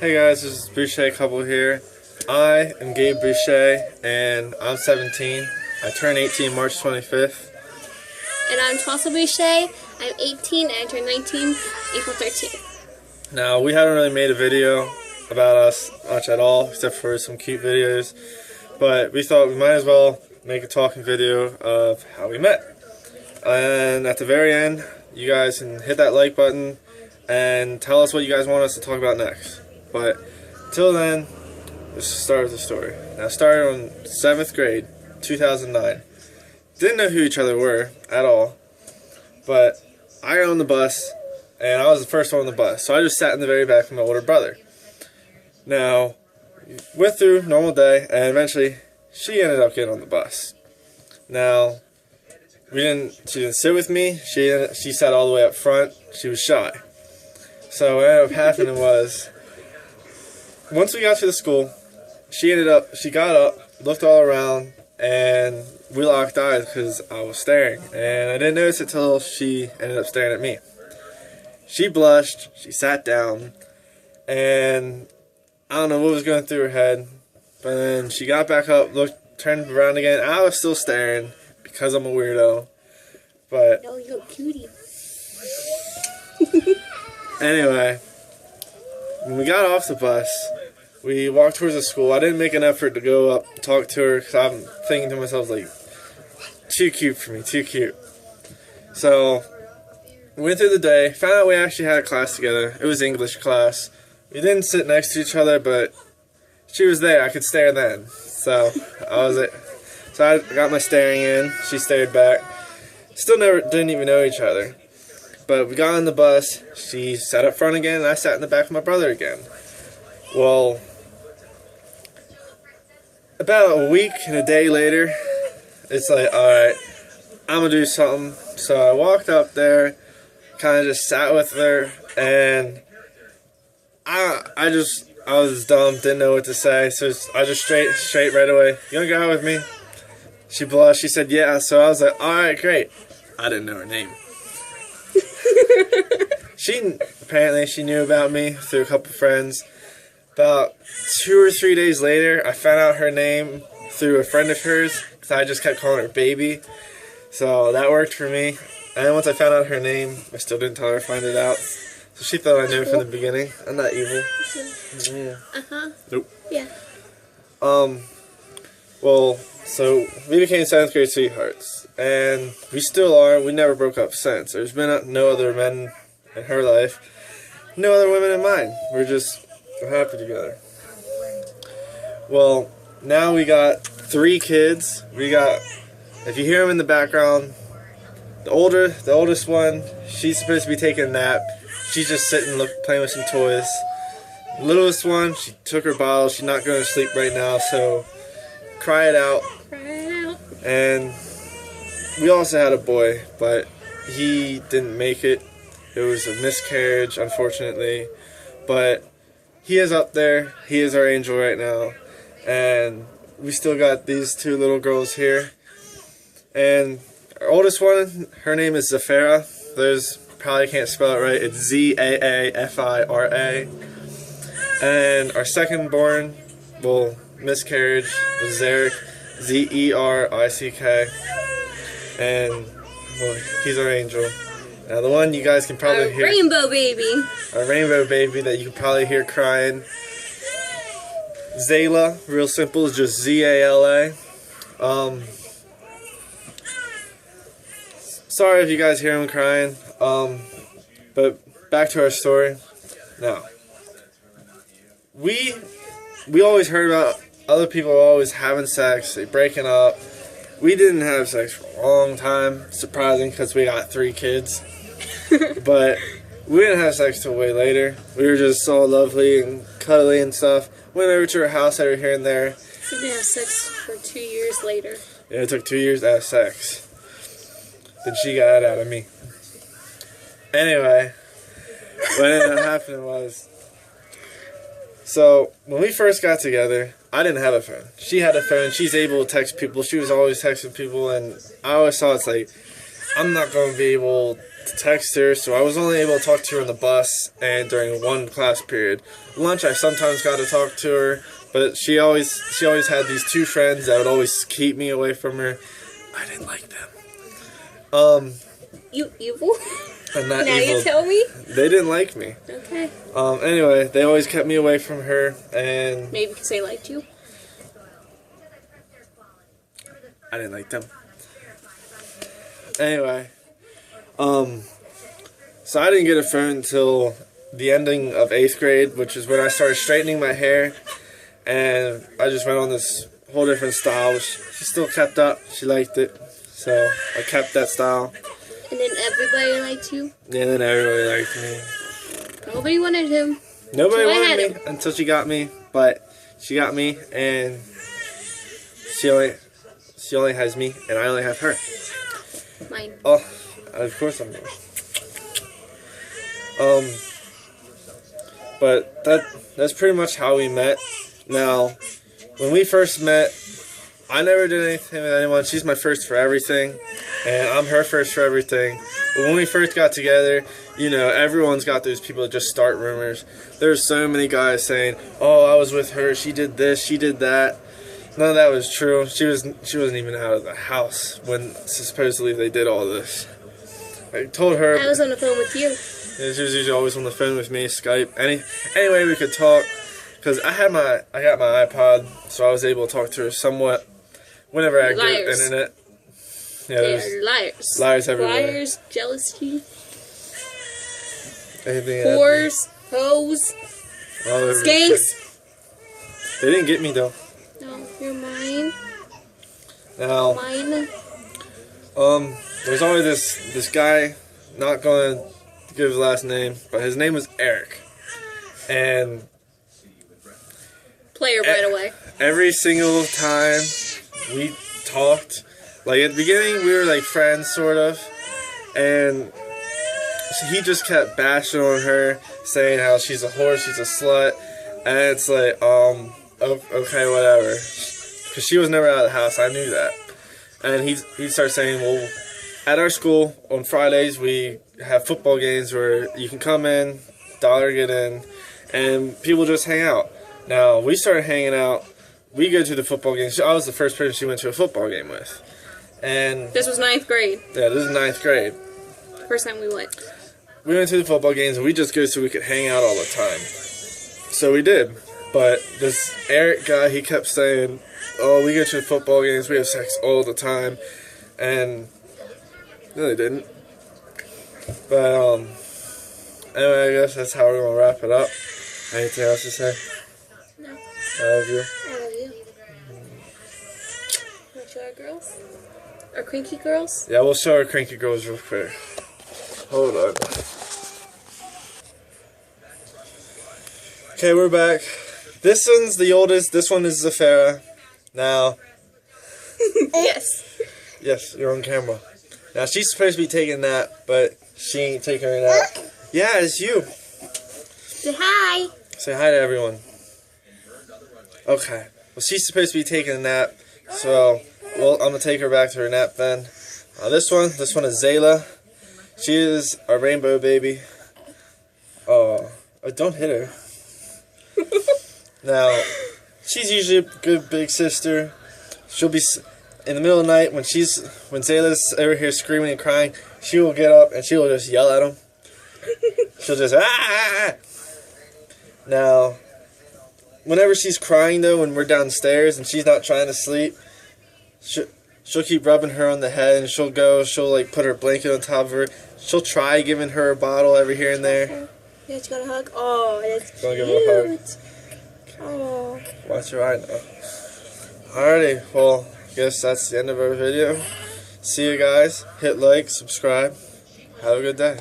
Hey guys, this is Busha couple here. I am Gabe Busha and I'm 17. I turn 18 March 25th. And I'm Tulsa Busha. I'm 18 and I turn 19 April 13th. Now, we haven't really made a video about us much at all, except for some cute videos. But we thought we might as well make a talking video of how we met. And at the very end, you guys can hit that like button and tell us what you guys want us to talk about next. But until then, let's start with the story. Now, I started on 7th grade, 2009. Didn't know who each other were at all, but I got on the bus, and I was the first one on the bus, so I just sat in the very back with my older brother. Now, went through normal day, and eventually, she ended up getting on the bus. Now, she didn't sit with me. She sat all the way up front. She was shy. So what ended up happening was, once we got to the school, she got up, looked all around, and we locked eyes because I was staring. And I didn't notice it till she ended up staring at me. She blushed, she sat down, and I don't know what was going through her head, but then she got back up, turned around again. I was still staring because I'm a weirdo. But No, you're a cutie. Anyway, when we got off the bus, we walked towards the school. I didn't make an effort to go up and talk to her because I'm thinking to myself, like, too cute for me, too cute. So, we went through the day, found out we actually had a class together. It was English class. We didn't sit next to each other, but she was there. I could stare then. So, I got my staring in. She stared back. Still didn't even know each other. But we got on the bus, she sat up front again, and I sat in the back with my brother again. Well, about a week and a day later, it's like, alright, I'm going to do something. So I walked up there, kind of just sat with her, and I was dumb, didn't know what to say, so I just straight right away, you want to go out with me? She blushed, she said yeah, so I was like, alright, great. I didn't know her name. Apparently she knew about me through a couple friends. About 2 or 3 days later, I found out her name through a friend of hers, because I just kept calling her baby. So that worked for me. And then once I found out her name, I still didn't tell her to find it out. So she thought I knew from the beginning. I'm not evil. Yeah. Uh-huh. Nope. Yeah. Well, so we became 7th grade sweethearts. And we still are. We never broke up since. There's been no other men in her life. No other women in mine. We're happy together. Well, now we got 3 kids. If you hear them in the background, the oldest one, she's supposed to be taking a nap. She's just sitting playing with some toys. The littlest one, she took her bottle. She's not going to sleep right now, so cry it out. And we also had a boy, but he didn't make it. It was a miscarriage, unfortunately. But he is up there. He is our angel right now. And we still got these 2 little girls here. And our oldest one, her name is Zafira. Probably can't spell it right. It's Z-A-A-F-I-R-A. And our second born, miscarriage, was Zerick. Z-E-R-I-C-K. And, he's our angel. Now the one you guys can probably hear. Rainbow baby. Our rainbow baby that you can probably hear crying. Zayla, real simple, is just Z-A-L-A. Sorry if you guys hear him crying. But back to our story. Now, we always heard about other people always having sex, they breaking up. We didn't have sex for a long time. Surprising because we got 3 kids. But we didn't have sex till way later. We were just so lovely and cuddly and stuff. Went over to her house every here and there. We didn't have sex for 2 years later. Yeah, it took 2 years to have sex. Then she got it out of me. Anyway, what ended up happening was, so when we first got together, I didn't have a phone. She had a phone. She's able to text people. She was always texting people, and I always thought it's like, I'm not going to be able to text her, so I was only able to talk to her on the bus and during one class period. Lunch, I sometimes got to talk to her, but she always had these two friends that would always keep me away from her. I didn't like them. You evil? I'm not now evil. You tell me? They didn't like me. Okay. Anyway, they always kept me away from her, and maybe because they liked you? I didn't like them. Anyway, so I didn't get a phone until the ending of 8th grade, which is when I started straightening my hair, and I just went on this whole different style. She still kept up. She liked it, so I kept that style. And then everybody liked you? Yeah, then everybody liked me. Nobody wanted him. Nobody wanted me until she got me, but she got me, and she only has me, and I only have her. Mine. Oh, of course I'm yours. But that's pretty much how we met. Now, when we first met, I never did anything with anyone. She's my first for everything, and I'm her first for everything. But when we first got together, you know, everyone's got those people that just start rumors. There's so many guys saying, "Oh, I was with her. She did this. She did that." None of that was true. She wasn't even out of the house when supposedly they did all this. I told her. I was on the phone with you. Yeah, she was usually always on the phone with me, Skype, any way we could talk. Because I got my iPod, so I was able to talk to her somewhat whenever I get internet. Yeah, they're liars. Liars everywhere. Liars, jealousy, anything. whores, hoes, skanks. They didn't get me though. No, you're mine. Now, mine. there's always this guy, not going to give his last name, but his name was Eric. And player right away. Every single time we talked, like at the beginning we were like friends sort of, and he just kept bashing on her, saying how she's a whore, she's a slut, and it's like, okay, whatever. Because she was never out of the house, I knew that. And he'd start saying, well, at our school, on Fridays, we have football games where you can come in, $1 get in, and people just hang out. Now, we started hanging out, we go to the football games. I was the first person she went to a football game with. And this was 9th grade. Yeah, this is 9th grade. First time we went. We went to the football games, and we just go so we could hang out all the time. So we did. But this Eric guy, he kept saying, oh, we go to the football games, we have sex all the time. And no, they didn't. But, anyway, I guess that's how we're going to wrap it up. Anything else to say? No. I love you. I love you. Want to show our girls? Our cranky girls? Yeah, we'll show our cranky girls real quick. Hold on. Okay, we're back. This one's the oldest. This one is Zafira. Now. Yes. Yes, you're on camera. Now, she's supposed to be taking a nap, but she ain't taking her nap. Yeah, it's you. Say hi. Say hi to everyone. Okay. Well, she's supposed to be taking a nap, so I'm going to take her back to her nap then. This one is Zayla. She is our rainbow baby. Oh, don't hit her. Now, she's usually a good big sister. She'll be in the middle of the night when Zayla's over here screaming and crying. She will get up and she will just yell at him. She'll just ah. Now, whenever she's crying though, when we're downstairs and she's not trying to sleep, she'll keep rubbing her on the head, and she'll like put her blanket on top of her. She'll try giving her a bottle every here and there. Yeah, she got a hug. Oh, that's cute. Give her a hug. Oh. Watch your eye now. Alrighty, well, I guess that's the end of our video. See you guys. Hit like, subscribe. Have a good day.